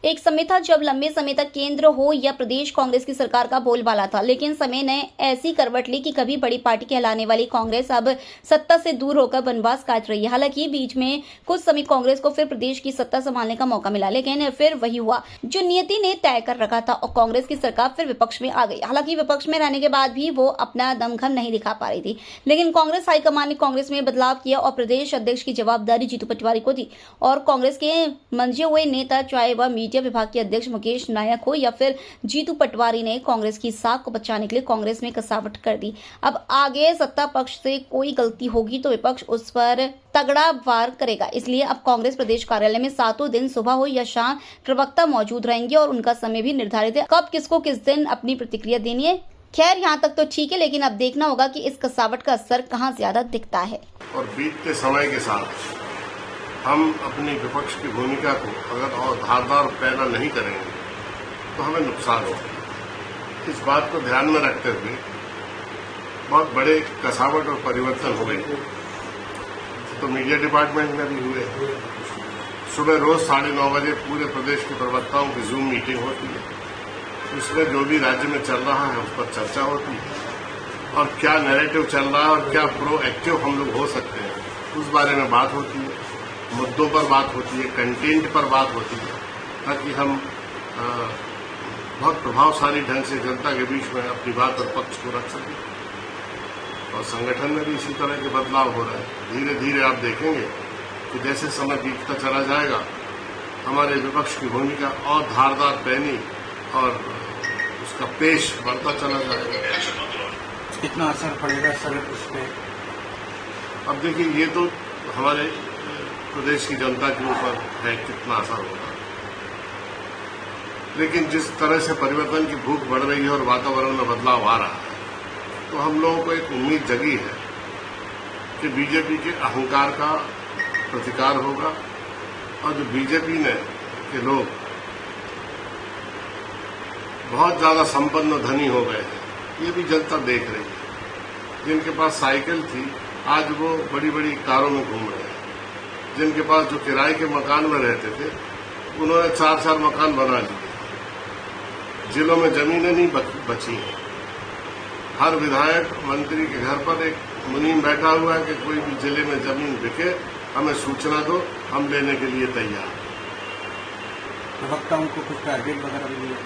एक समय था जब लंबे समय तक केंद्र हो या प्रदेश कांग्रेस की सरकार का बोलबाला था, लेकिन समय ने ऐसी करवट ली कि कभी बड़ी पार्टी कहलाने वाली कांग्रेस अब सत्ता से दूर होकर वनवास काट रही है। हालांकि बीच में कुछ समय कांग्रेस को फिर प्रदेश की सत्ता संभालने का मौका मिला, लेकिन फिर वही हुआ जो नियति ने तय कर रखा था और कांग्रेस की सरकार फिर विपक्ष में आ गई। हालांकि विपक्ष में रहने के बाद भी वो अपना दमखम नहीं दिखा पा रही थी, लेकिन कांग्रेस हाईकमान ने कांग्रेस में बदलाव किया और प्रदेश अध्यक्ष की जवाबदारी जीतू पटवारी को दी। और कांग्रेस के मंजे हुए नेता, चाहे वह मीडिया विभाग के अध्यक्ष मुकेश नायक हो या फिर जीतू पटवारी, ने कांग्रेस की साख को बचाने के लिए कांग्रेस में कसावट कर दी। अब आगे सत्ता पक्ष से कोई गलती होगी तो विपक्ष उस पर तगड़ा वार करेगा। इसलिए अब कांग्रेस प्रदेश कार्यालय में सातों दिन सुबह हो या शाम प्रवक्ता मौजूद रहेंगे और उनका समय भी निर्धारित है कब किसको किस दिन अपनी प्रतिक्रिया देनी है। खैर, यहाँ तक तो ठीक है, लेकिन अब देखना होगा कि इस कसावट का असर कहाँ ज्यादा दिखता है। और बीतते समय के साथ हम अपनी विपक्ष की भूमिका को अगर और धारदार पैदा नहीं करेंगे तो हमें नुकसान होगा। इस बात को ध्यान में रखते हुए बहुत बड़े कसावट और परिवर्तन हुए तो मीडिया डिपार्टमेंट में भी हुए। सुबह रोज 9:30 बजे पूरे प्रदेश के प्रवक्ताओं की जूम मीटिंग होती है। उसमें जो भी राज्य में चल रहा है उस पर चर्चा होती है और क्या नैरेटिव चल रहा है और क्या प्रोएक्टिव हम लोग हो सकते हैं उस बारे में बात होती है। मुद्दों पर बात होती है, कंटेंट पर बात होती है, ताकि हम बहुत प्रभावशाली ढंग से जनता के बीच में अपनी बात और पक्ष को रख सकें। और संगठन में भी इसी तरह के बदलाव हो रहे हैं। धीरे धीरे आप देखेंगे कि जैसे समय बीतता चला जाएगा हमारे विपक्ष की भूमिका और धारदार पैनी और उसका पेश बढ़ता चला जाएगा। कितना असर पड़ेगा सर उसमें? अब देखिए, ये तो हमारे प्रदेश की जनता के ऊपर है कितना असर होगा, लेकिन जिस तरह से परिवर्तन की भूख बढ़ रही है और वातावरण में बदलाव आ रहा है तो हम लोगों को एक उम्मीद जगी है कि बीजेपी के अहंकार का प्रतिकार होगा और जो बीजेपी ने के लोग बहुत ज्यादा संपन्न धनी हो गए हैं, ये भी जनता देख रही है। जिनके पास साइकिल थी आज वो बड़ी बड़ी कारों में घूम रहे हैं। जिनके पास जो किराए के मकान में रहते थे उन्होंने 4-4 मकान बना लिए। जिलों में जमीनें नहीं बची हैं। हर विधायक मंत्री के घर पर एक मुनीम बैठा हुआ है कि कोई भी जिले में जमीन बिके हमें सूचना दो, हम लेने के लिए तैयार। प्रवक्ताओं को कुछ टारगेट वगैरह भी मिले?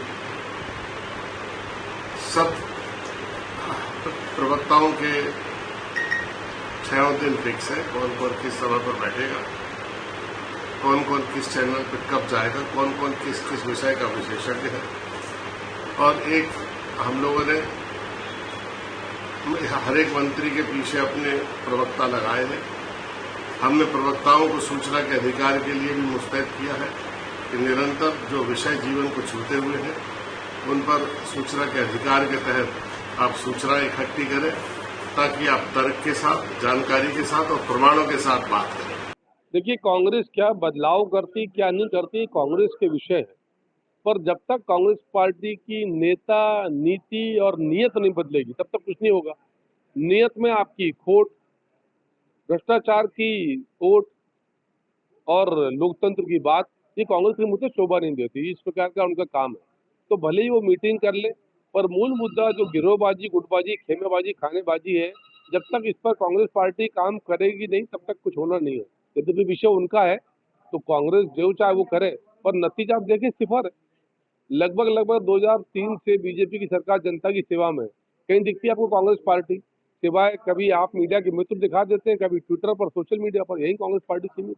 सब प्रवक्ताओं के 6 दिन फिक्स है। कौन कौन किस समय पर बैठेगा, कौन कौन किस चैनल पर कब जाएगा, कौन कौन किस किस विषय का विशेषज्ञ है। और एक हम लोगों ने हर एक मंत्री के पीछे अपने प्रवक्ता लगाए हैं। हमने प्रवक्ताओं को सूचना के अधिकार के लिए भी मुस्तैद किया है कि निरंतर जो विषय जीवन को छूते हुए हैं उन पर सूचना के अधिकार के तहत आप सूचना इकट्ठी करें ताकि आप तर्क के साथ, जानकारी के साथ और प्रमाणों के साथ बात करें। देखिए, कांग्रेस क्या बदलाव करती क्या नहीं करती कांग्रेस के विषय है, पर जब तक कांग्रेस पार्टी की नेता, नीति और नीयत नहीं बदलेगी तब तक कुछ नहीं होगा। नीयत में आपकी खोट, भ्रष्टाचार की खोट और लोकतंत्र की बात, ये कांग्रेस के मुझे शोभा नहीं देती। इस प्रकार का उनका काम है। तो भले ही वो मीटिंग कर ले, पर मूल मुद्दा जो गिरोहबाजी, गुटबाजी, खेमेबाजी, खानेबाजी है, जब तक इस पर कांग्रेस पार्टी काम करेगी नहीं तब तक कुछ होना नहीं है। यद्यपि विषय उनका है तो कांग्रेस जो चाहे वो करे, पर नतीजा आप देखें सिफर है। लगभग 2003 से बीजेपी की सरकार जनता की सेवा में, कहीं दिखती है आपको कांग्रेस पार्टी? सिवाय कभी आप मीडिया के मित्र दिखा देते हैं, कभी ट्विटर पर, सोशल मीडिया पर, यही कांग्रेस पार्टी सीमित है।